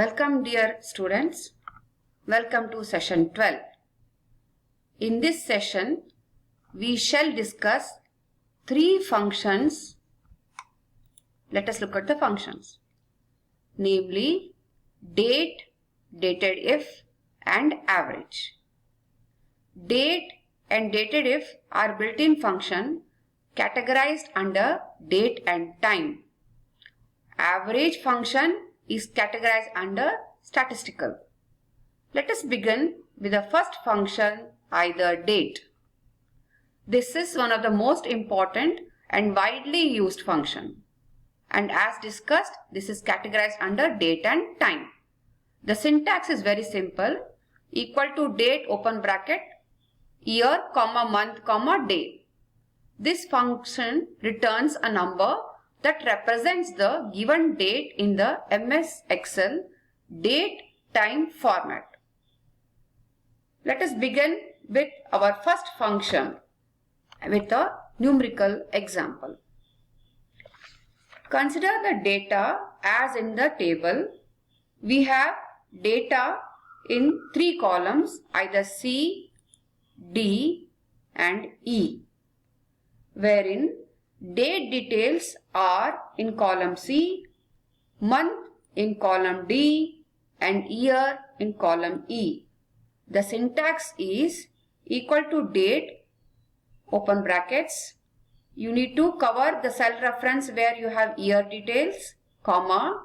Welcome dear students. Welcome to session 12. In this session, we shall discuss three functions. Let us look at the functions. Namely, date, dated if and average. Date and dated if are built-in function categorized under date and time. Average function is categorized under statistical. Let us begin with the first function, either date. This is one of the most important and widely used function. And as discussed, this is categorized under date and time. The syntax is very simple. Equal to date open bracket, year, comma, month, comma, day. This function returns a number that represents the given date in the MS Excel date time format. Let us begin with our first function with a numerical example. Consider the data as in the table. We have data in three columns, either C, D and E, wherein date details are in column C, month in column D and year in column E. The syntax is equal to date, open brackets. You need to cover the cell reference where you have year details, comma,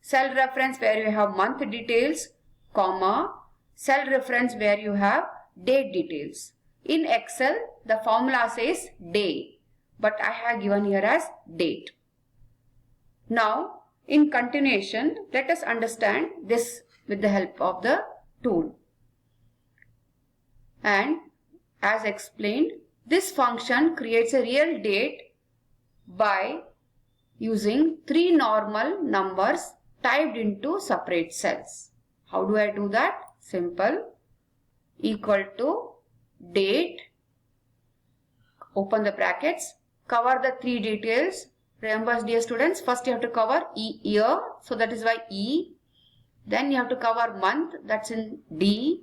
cell reference where you have month details, comma, cell reference where you have date details. In Excel, the formula says day, but I have given here as date. Now, in continuation, let us understand this with the help of the tool. And as explained, this function creates a real date by using three normal numbers typed into separate cells. How do I do that? Simple. Equal to date, open the brackets, cover the three details. Remember, dear students, first you have to cover year, so that is why E. Then you have to cover month, that's in D.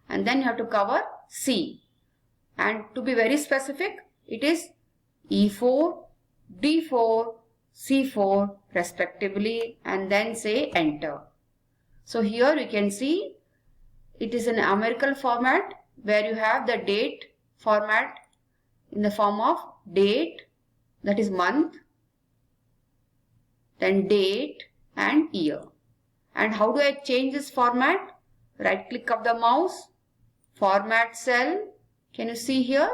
And then you have to cover C. And to be very specific, it is E4, D4, C4 respectively, and then say enter. So here you can see it is in numerical format where you have the date format in the form of date, that is month, then date and year. And how do I change this format? Right click of the mouse, format cell. Can you see here?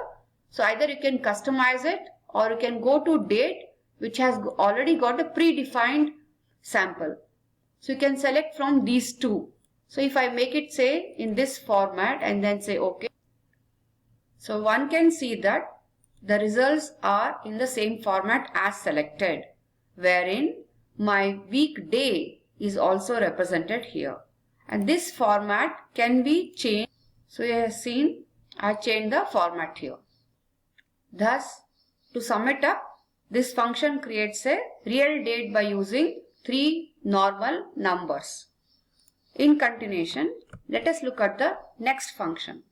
So either you can customize it or you can go to date, which has already got a predefined sample. So you can select from these two. So if I make it say in this format and then say OK. So one can see that the results are in the same format as selected, wherein my weekday is also represented here. And this format can be changed. So you have seen I changed the format here. Thus, to sum it up, this function creates a real date by using three normal numbers. In continuation, let us look at the next function.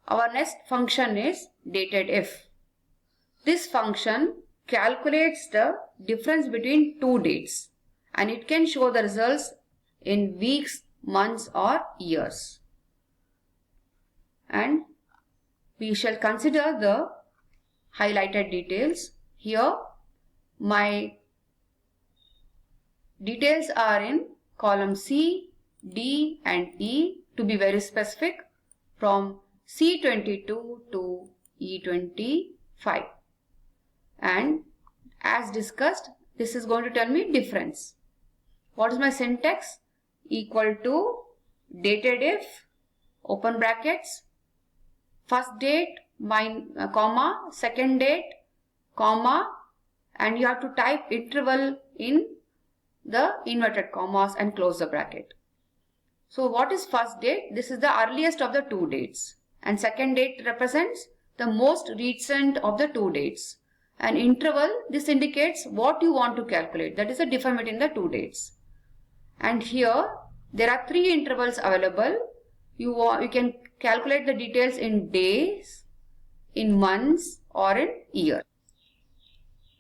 Our next function is dated if. This function calculates the difference between two dates and it can show the results in weeks, months or years. And we shall consider the highlighted details. Here my details are in column C, D and E, to be very specific, from C22 to E25. And as discussed, this is going to tell me difference. What is my syntax? Equal to dated if, open brackets, first date, comma, second date, comma, and you have to type interval in the inverted commas and close the bracket. So what is first date? This is the earliest of the two dates. And second date represents the most recent of the two dates. And interval, this indicates what you want to calculate. That is the difference between the two dates. And here There are 3 intervals available. You can calculate the details in days, in months, or in years.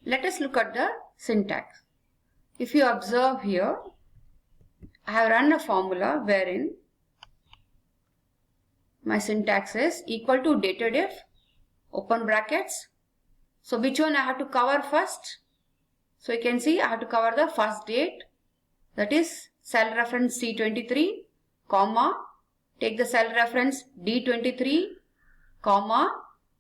Let us look at the syntax. If you observe here, I have run a formula wherein my syntax is equal to dated if, open brackets. So which one I have to cover first? So you can see I have to cover the first date, that is cell reference C23, comma, take the cell reference D23, comma,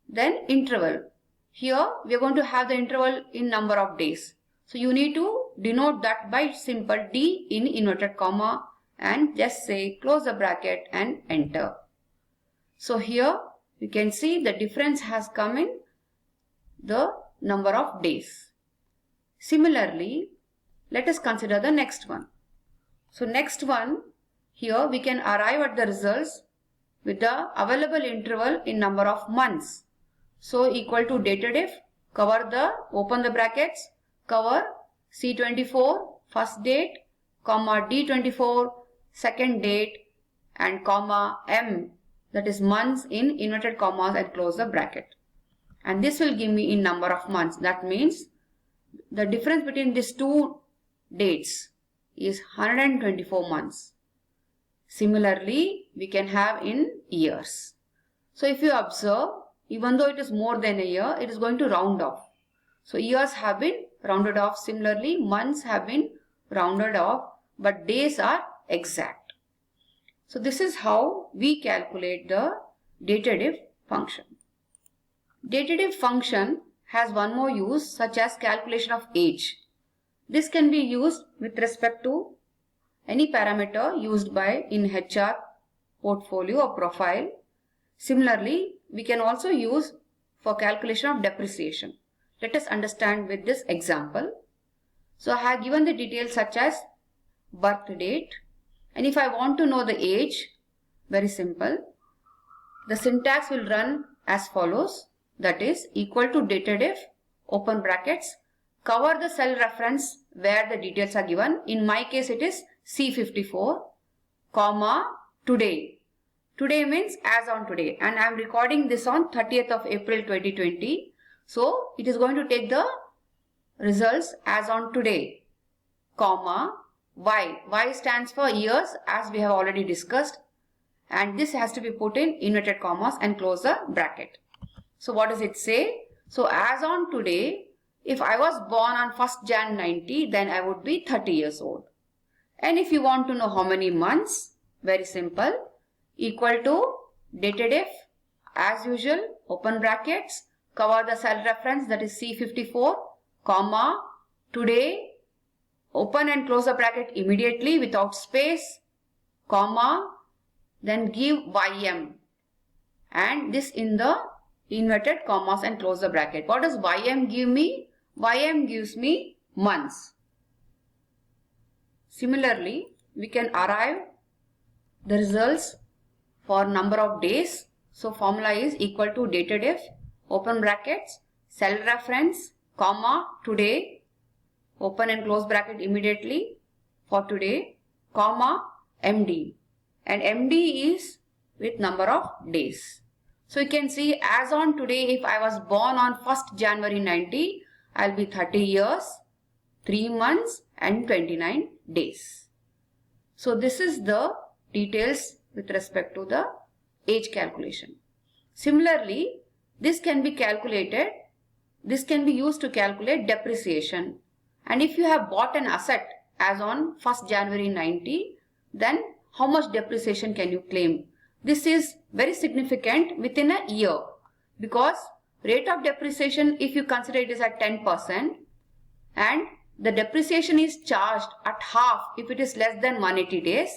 then interval. Here we are going to have the interval in number of days. So you need to denote that by simple D in inverted comma and just say close the bracket and enter. So here you can see the difference has come in the number of days. Similarly, let us consider the next one. So next one, here we can arrive at the results with the available interval in number of months. So equal to dated if, cover the, open the brackets, cover C24 first date, comma D24 second date, and comma M, that is months in inverted commas, and close the bracket. And this will give me in number of months. That means the difference between these two dates is 124 months. Similarly, we can have in years. So if you observe, even though it is more than a year, it is going to round off. So years have been rounded off. Similarly, months have been rounded off, but days are exact. So this is how we calculate the dated if function. Dated if function has one more use, such as calculation of age. This can be used with respect to any parameter used by in HR, portfolio or profile. Similarly, we can also use for calculation of depreciation. Let us understand with this example. So I have given the details such as birth date, and if I want to know the age, very simple. The syntax will run as follows, that is equal to dated if, open brackets, cover the cell reference where the details are given. In my case it is C54, comma, today. Today means as on today, and I am recording this on 30th of April 2020. So it is going to take the results as on today, comma, Y. Y stands for years, as we have already discussed, and this has to be put in inverted commas and close the bracket. So what does it say? So as on today, if I was born on 1st Jan 90, then I would be 30 years old. And if you want to know how many months, very simple, equal to dated if, as usual, open brackets, cover the cell reference, that is C54, comma, today, open and close the bracket immediately without space, comma, then give YM, and this in the inverted commas and close the bracket. What does YM give me? YM gives me months. Similarly, we can arrive the results for number of days. So formula is equal to dated if, open brackets, cell reference, comma, today, open and close bracket immediately for today, comma, MD. And MD is with number of days. So you can see as on today, if I was born on 1st January 90, I will be 30 years, 3 months and 29 days. So this is the details with respect to the age calculation. Similarly, this can be calculated, this can be used to calculate depreciation. And if you have bought an asset as on 1st January 90, then how much depreciation can you claim? This is very significant within a year, because rate of depreciation, if you consider it is at 10%, and the depreciation is charged at half if it is less than 180 days,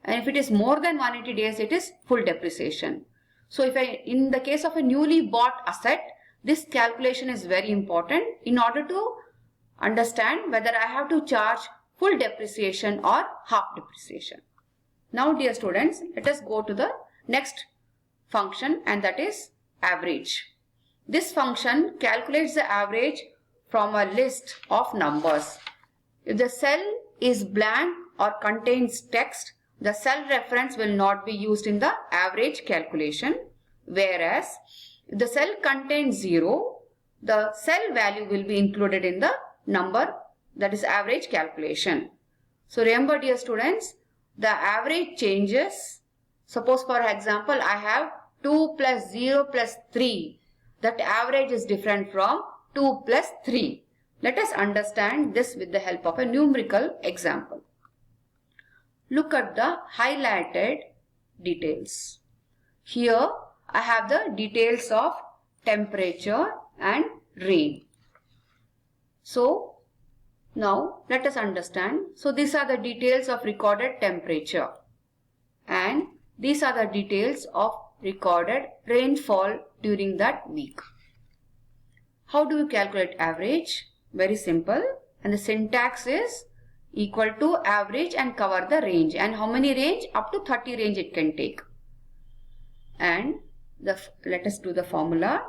and if it is more than 180 days, it is full depreciation. So in the case of a newly bought asset, this calculation is very important in order to understand whether I have to charge full depreciation or half depreciation. Now dear students, let us go to the next function, and that is average. This function calculates the average from a list of numbers. If the cell is blank or contains text, the cell reference will not be used in the average calculation, whereas if the cell contains 0, the cell value will be included in the number, that is average calculation. So remember, dear students, the average changes. Suppose for example I have 2 plus 0 plus 3. That average is different from 2 plus 3. Let us understand this with the help of a numerical example. Look at the highlighted details. Here I have the details of temperature and rain. So now let us understand. So these are the details of recorded temperature and these are the details of recorded rainfall during that week. How do we calculate average? Very simple, and the syntax is equal to average and cover the range. And how many range? Up to 30 range it can take. And let us do the formula.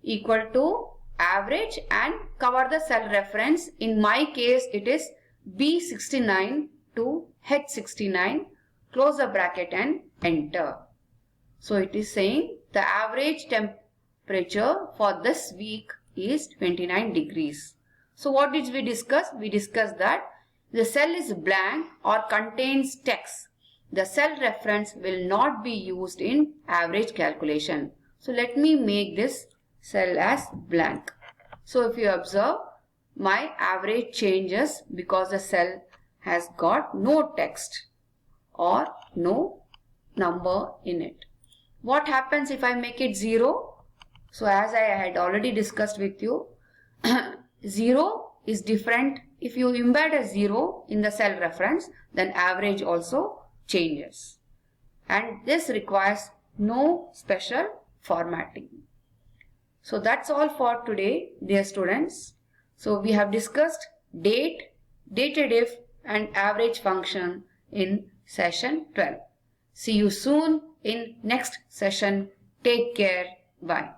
Equal to average and cover the cell reference. In my case it is B69 to H69. Close the bracket and enter. So it is saying the average temperature for this week is 29 degrees. So what did we discuss? We discussed that the cell is blank or contains text. The cell reference will not be used in average calculation. So let me make this cell as blank. So if you observe, my average changes because the cell has got no text or no number in it. What happens if I make it 0? So as I had already discussed with you, 0 is different. If you embed a 0 in the cell reference, then average also changes. And this requires no special formatting. So that's all for today, dear students. So we have discussed date, dated-if and average function in session 12. See you soon in next session. Take care. Bye.